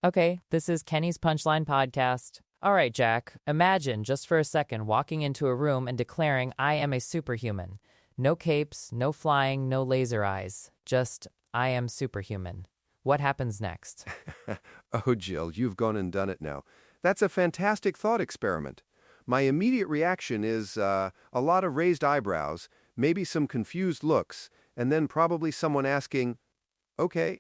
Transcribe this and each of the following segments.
Okay, this is Kenny's Punchline Podcast. All right, Jack, imagine just for a second walking into a room and declaring, I am a superhuman. No capes, no flying, no laser eyes. Just, I am superhuman. What happens next? Oh, Jill, you've gone and done it now. That's a fantastic thought experiment. My immediate reaction is a lot of raised eyebrows, maybe some confused looks, and then probably someone asking, okay,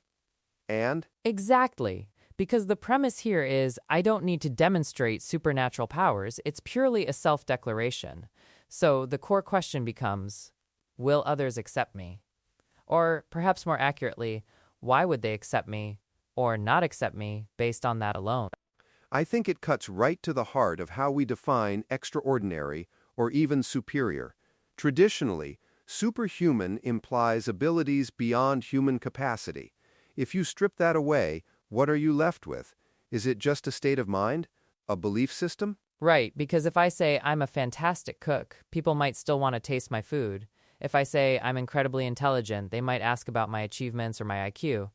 and? Exactly. Because the premise here is I don't need to demonstrate supernatural powers, it's purely a self-declaration. So the core question becomes, will others accept me? Or perhaps more accurately, why would they accept me or not accept me based on that alone? I think it cuts right to the heart of how we define extraordinary or even superior. Traditionally, superhuman implies abilities beyond human capacity. If you strip that away, what are you left with? Is it just a state of mind? A belief system? Right, because if I say I'm a fantastic cook, people might still want to taste my food. If I say I'm incredibly intelligent, they might ask about my achievements or my IQ.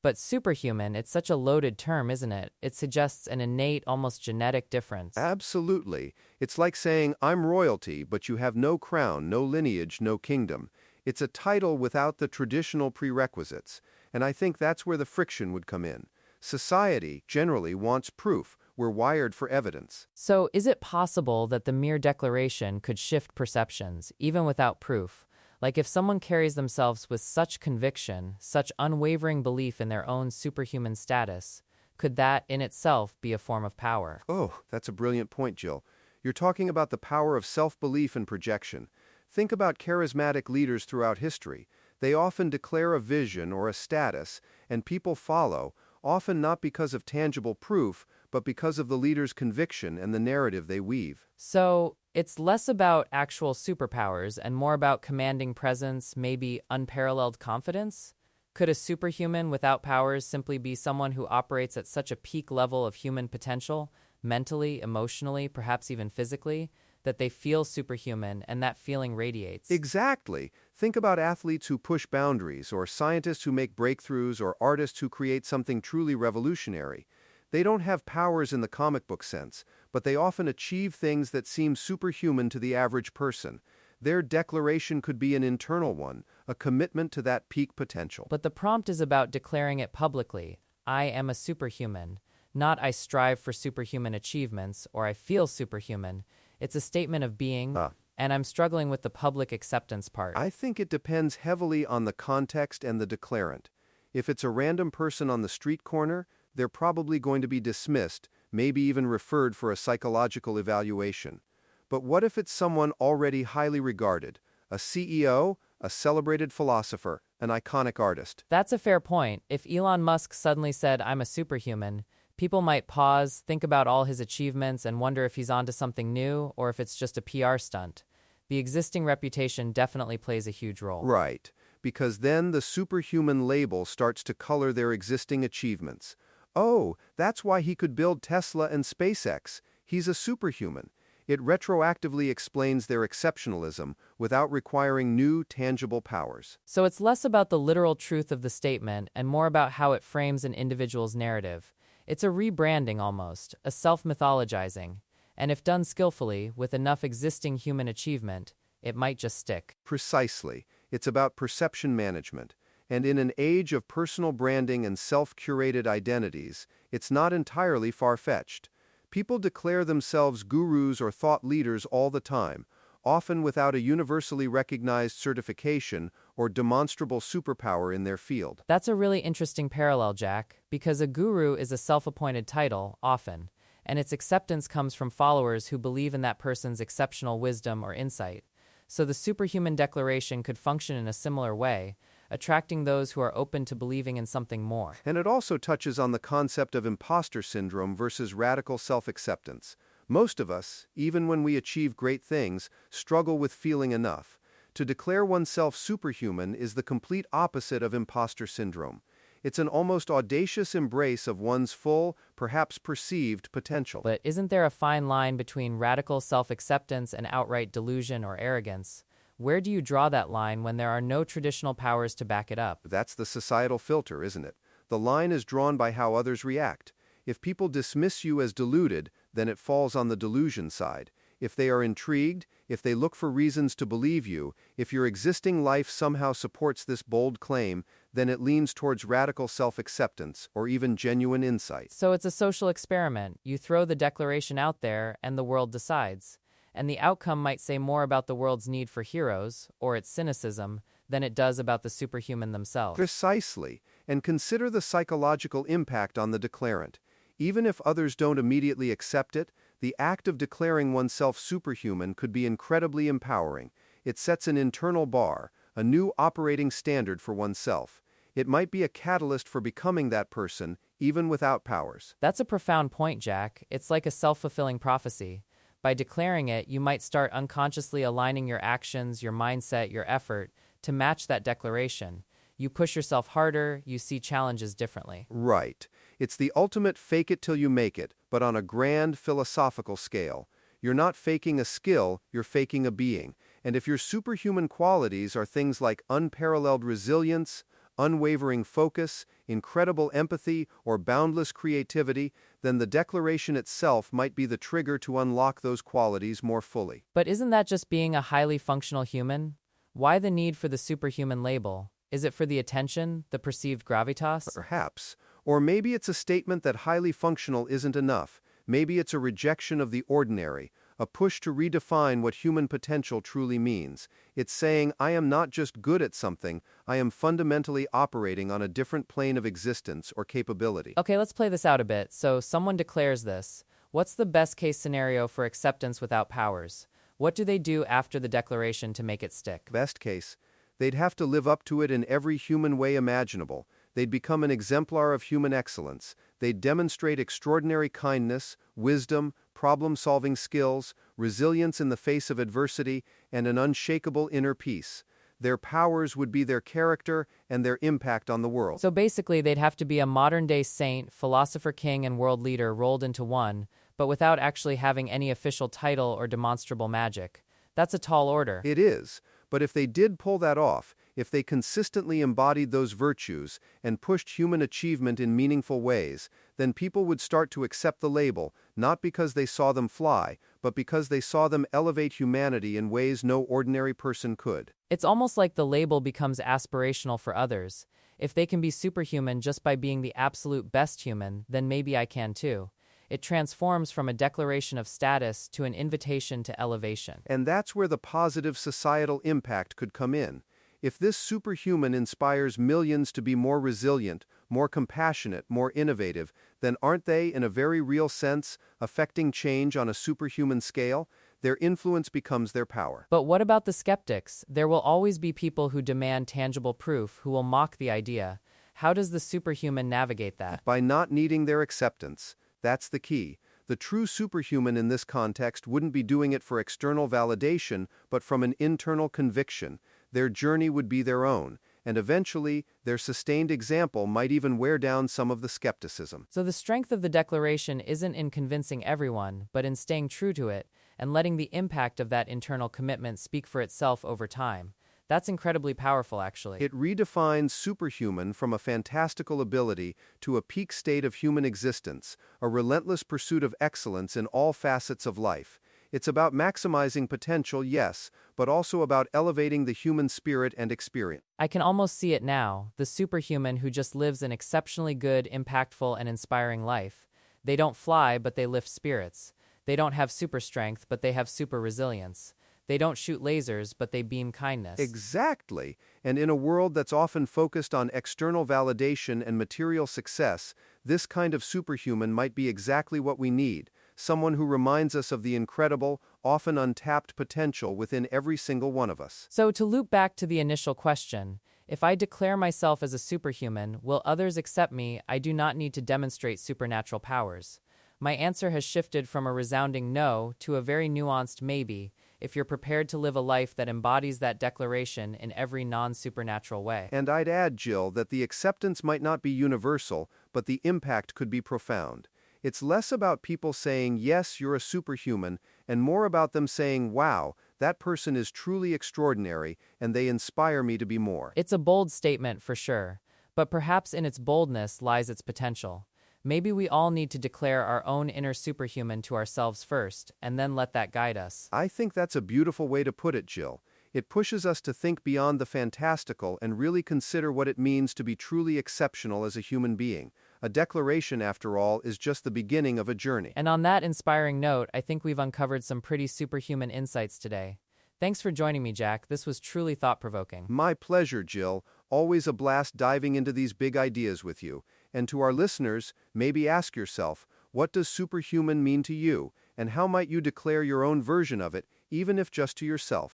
But superhuman, it's such a loaded term, isn't it? It suggests an innate, almost genetic difference. Absolutely. It's like saying, I'm royalty, but you have no crown, no lineage, no kingdom. It's a title without the traditional prerequisites, and I think that's where the friction would come in. Society generally wants proof. We're wired for evidence. So, is it possible that the mere declaration could shift perceptions, even without proof? Like if someone carries themselves with such conviction, such unwavering belief in their own superhuman status, could that in itself be a form of power? Oh, that's a brilliant point, Jill. You're talking about the power of self-belief and projection. Think about charismatic leaders throughout history. They often declare a vision or a status, and people follow, often not because of tangible proof, but because of the leader's conviction and the narrative they weave. So, it's less about actual superpowers and more about commanding presence, maybe unparalleled confidence? Could a superhuman without powers simply be someone who operates at such a peak level of human potential, mentally, emotionally, perhaps even physically, that they feel superhuman and that feeling radiates? Exactly. Think about athletes who push boundaries, or scientists who make breakthroughs, or artists who create something truly revolutionary. They don't have powers in the comic book sense, but they often achieve things that seem superhuman to the average person. Their declaration could be an internal one, a commitment to that peak potential. But the prompt is about declaring it publicly. I am a superhuman. Not I strive for superhuman achievements or I feel superhuman. It's a statement of being, and I'm struggling with the public acceptance part. I think it depends heavily on the context and the declarant. If it's a random person on the street corner, they're probably going to be dismissed, maybe even referred for a psychological evaluation. But what if it's someone already highly regarded? A CEO, a celebrated philosopher, an iconic artist. That's a fair point. If Elon Musk suddenly said, I'm a superhuman, people might pause, think about all his achievements, and wonder if he's onto something new or if it's just a PR stunt. The existing reputation definitely plays a huge role. Right, because then the superhuman label starts to color their existing achievements. Oh, that's why he could build Tesla and SpaceX. He's a superhuman. It retroactively explains their exceptionalism without requiring new, tangible powers. So it's less about the literal truth of the statement and more about how it frames an individual's narrative. It's a rebranding almost, a self-mythologizing. And if done skillfully, with enough existing human achievement, it might just stick. Precisely. It's about perception management. And in an age of personal branding and self-curated identities, it's not entirely far-fetched. People declare themselves gurus or thought leaders all the time, often without a universally recognized certification or demonstrable superpower in their field. That's a really interesting parallel, Jack, because a guru is a self-appointed title, often, and its acceptance comes from followers who believe in that person's exceptional wisdom or insight. So the superhuman declaration could function in a similar way, attracting those who are open to believing in something more. And it also touches on the concept of imposter syndrome versus radical self-acceptance. Most of us, even when we achieve great things, struggle with feeling enough. To declare oneself superhuman is the complete opposite of imposter syndrome. It's an almost audacious embrace of one's full, perhaps perceived, potential. But isn't there a fine line between radical self-acceptance and outright delusion or arrogance? Where do you draw that line when there are no traditional powers to back it up? That's the societal filter, isn't it? The line is drawn by how others react. If people dismiss you as deluded, then it falls on the delusion side. If they are intrigued, if they look for reasons to believe you, if your existing life somehow supports this bold claim, then it leans towards radical self-acceptance or even genuine insight. So it's a social experiment. You throw the declaration out there and the world decides. And the outcome might say more about the world's need for heroes, or its cynicism, than it does about the superhuman themselves. Precisely, and consider the psychological impact on the declarant. Even if others don't immediately accept it, the act of declaring oneself superhuman could be incredibly empowering. It sets an internal bar, a new operating standard for oneself. It might be a catalyst for becoming that person, even without powers. That's a profound point, Jack. It's like a self-fulfilling prophecy. By declaring it, you might start unconsciously aligning your actions, your mindset, your effort to match that declaration. You push yourself harder, you see challenges differently. Right. It's the ultimate fake it till you make it, but on a grand philosophical scale. You're not faking a skill, you're faking a being. And if your superhuman qualities are things like unparalleled resilience, unwavering focus, incredible empathy, or boundless creativity, then the declaration itself might be the trigger to unlock those qualities more fully. But isn't that just being a highly functional human? Why the need for the superhuman label? Is it for the attention, the perceived gravitas? Perhaps. Or maybe it's a statement that highly functional isn't enough. Maybe it's a rejection of the ordinary, a push to redefine what human potential truly means. It's saying, I am not just good at something, I am fundamentally operating on a different plane of existence or capability. Okay, let's play this out a bit. So someone declares this. What's the best case scenario for acceptance without powers? What do they do after the declaration to make it stick? Best case, they'd have to live up to it in every human way imaginable. They'd become an exemplar of human excellence. They'd demonstrate extraordinary kindness, wisdom, problem-solving skills, resilience in the face of adversity, and an unshakable inner peace. Their powers would be their character and their impact on the world. So basically, they'd have to be a modern-day saint, philosopher king, and world leader rolled into one, but without actually having any official title or demonstrable magic. That's a tall order. It is. But if they did pull that off, if they consistently embodied those virtues and pushed human achievement in meaningful ways, then people would start to accept the label, not because they saw them fly, but because they saw them elevate humanity in ways no ordinary person could. It's almost like the label becomes aspirational for others. If they can be superhuman just by being the absolute best human, then maybe I can too. It transforms from a declaration of status to an invitation to elevation. And that's where the positive societal impact could come in. If this superhuman inspires millions to be more resilient, more compassionate, more innovative, then aren't they, in a very real sense, affecting change on a superhuman scale? Their influence becomes their power. But what about the skeptics? There will always be people who demand tangible proof, who will mock the idea. How does the superhuman navigate that? By not needing their acceptance. That's the key. The true superhuman in this context wouldn't be doing it for external validation, but from an internal conviction. Their journey would be their own, and eventually, their sustained example might even wear down some of the skepticism. So the strength of the declaration isn't in convincing everyone, but in staying true to it, and letting the impact of that internal commitment speak for itself over time. That's incredibly powerful, actually. It redefines superhuman from a fantastical ability to a peak state of human existence, a relentless pursuit of excellence in all facets of life. It's about maximizing potential, yes, but also about elevating the human spirit and experience. I can almost see it now, the superhuman who just lives an exceptionally good, impactful, and inspiring life. They don't fly, but they lift spirits. They don't have super strength, but they have super resilience. They don't shoot lasers, but they beam kindness. Exactly. And in a world that's often focused on external validation and material success, this kind of superhuman might be exactly what we need. Someone who reminds us of the incredible, often untapped potential within every single one of us. So to loop back to the initial question, if I declare myself as a superhuman, will others accept me? I do not need to demonstrate supernatural powers. My answer has shifted from a resounding no to a very nuanced maybe, if you're prepared to live a life that embodies that declaration in every non-supernatural way. And I'd add, Jill, that the acceptance might not be universal, but the impact could be profound. It's less about people saying, yes, you're a superhuman, and more about them saying, wow, that person is truly extraordinary, and they inspire me to be more. It's a bold statement for sure, but perhaps in its boldness lies its potential. Maybe we all need to declare our own inner superhuman to ourselves first, and then let that guide us. I think that's a beautiful way to put it, Jill. It pushes us to think beyond the fantastical and really consider what it means to be truly exceptional as a human being. A declaration, after all, is just the beginning of a journey. And on that inspiring note, I think we've uncovered some pretty superhuman insights today. Thanks for joining me, Jack. This was truly thought-provoking. My pleasure, Jill. Always a blast diving into these big ideas with you. And to our listeners, maybe ask yourself, what does superhuman mean to you, and how might you declare your own version of it, even if just to yourself?